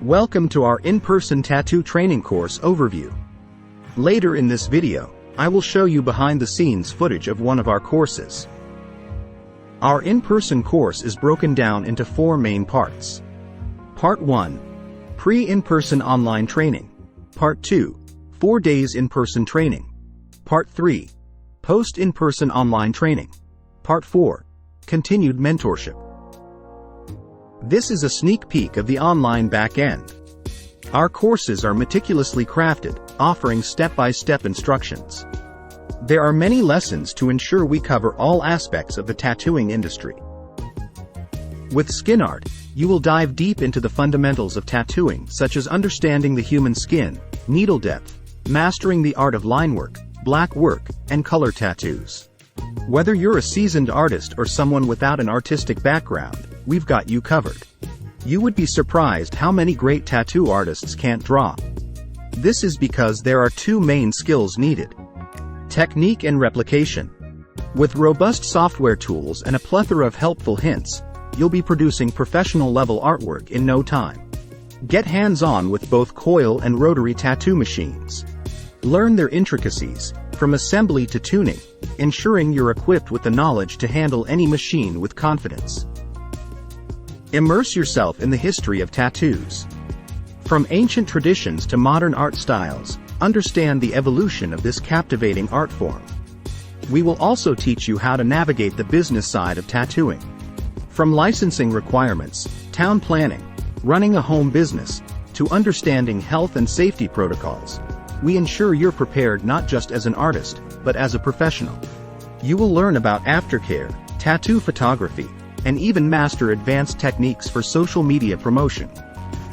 Welcome to our in-person tattoo training course overview. Later in this video, I will show you behind-the-scenes footage of one of our courses. Our in-person course is broken down into 4 main parts. Part 1. Pre-in-person online training. Part 2. 4 days in-person training. Part 3. Post-in-person online training. Part 4. Continued mentorship. This is a sneak peek of the online back end. Our courses are meticulously crafted, offering step-by-step instructions. There are many lessons to ensure we cover all aspects of the tattooing industry. With Skinart, you will dive deep into the fundamentals of tattooing, such as understanding the human skin, needle depth, mastering the art of linework, black work, and color tattoos. Whether you're a seasoned artist or someone without an artistic background, we've got you covered. You would be surprised how many great tattoo artists can't draw. This is because there are 2 main skills needed: technique and replication. With robust software tools and a plethora of helpful hints, you'll be producing professional-level artwork in no time. Get hands-on with both coil and rotary tattoo machines. Learn their intricacies, from assembly to tuning, ensuring you're equipped with the knowledge to handle any machine with confidence. Immerse yourself in the history of tattoos. From ancient traditions to modern art styles, understand the evolution of this captivating art form. We will also teach you how to navigate the business side of tattooing. From licensing requirements, town planning, running a home business, to understanding health and safety protocols, we ensure you're prepared not just as an artist, but as a professional. You will learn about aftercare, tattoo photography, and even master advanced techniques for social media promotion.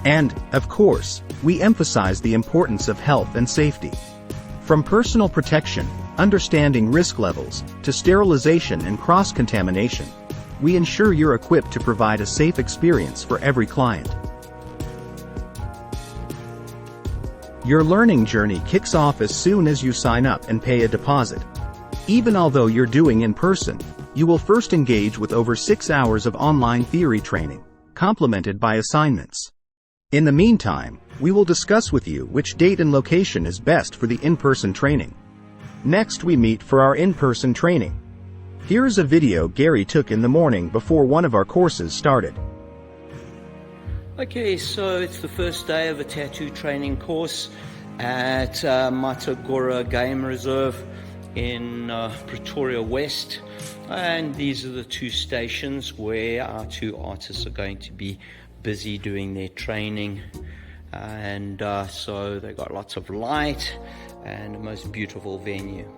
And, of course, we emphasize the importance of health and safety. From personal protection, understanding risk levels, to sterilization and cross-contamination, we ensure you're equipped to provide a safe experience for every client. Your learning journey kicks off as soon as you sign up and pay a deposit. Even although you're doing in person, you will first engage with over 6 hours of online theory training, complemented by assignments. In the meantime, we will discuss with you which date and location is best for the in-person training. Next, we meet for our in-person training. Here's a video Gary took in the morning before one of our courses started. Okay, so it's the first day of a tattoo training course at Matagora Game Reserve in Pretoria West, and these are the 2 stations where our 2 artists are going to be busy doing their training. And so they got lots of light and a most beautiful venue.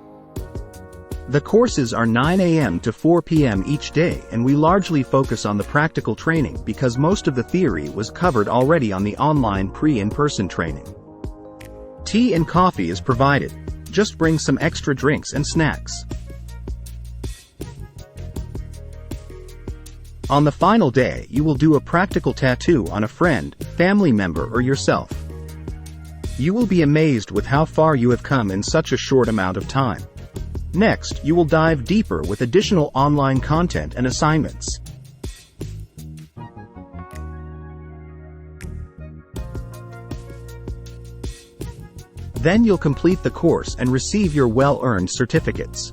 The courses are 9 a.m. to 4 p.m. each day, and we largely focus on the practical training because most of the theory was covered already on the online pre-in-person training. Tea and coffee is provided. Just bring some extra drinks and snacks. On the final day, you will do a practical tattoo on a friend, family member, or yourself. You will be amazed with how far you have come in such a short amount of time. Next, you will dive deeper with additional online content and assignments. Then you'll complete the course and receive your well-earned certificates.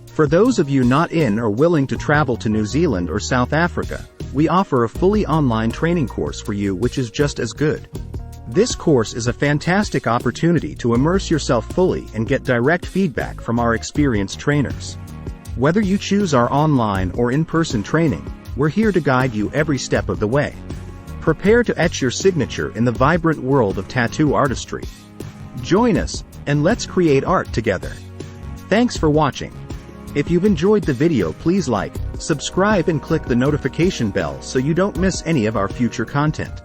For those of you not in or willing to travel to New Zealand or South Africa, we offer a fully online training course for you which is just as good. This course is a fantastic opportunity to immerse yourself fully and get direct feedback from our experienced trainers. Whether you choose our online or in-person training, we're here to guide you every step of the way. Prepare to etch your signature in the vibrant world of tattoo artistry. Join us, and let's create art together. Thanks for watching. If you've enjoyed the video, please like, subscribe and click the notification bell so you don't miss any of our future content.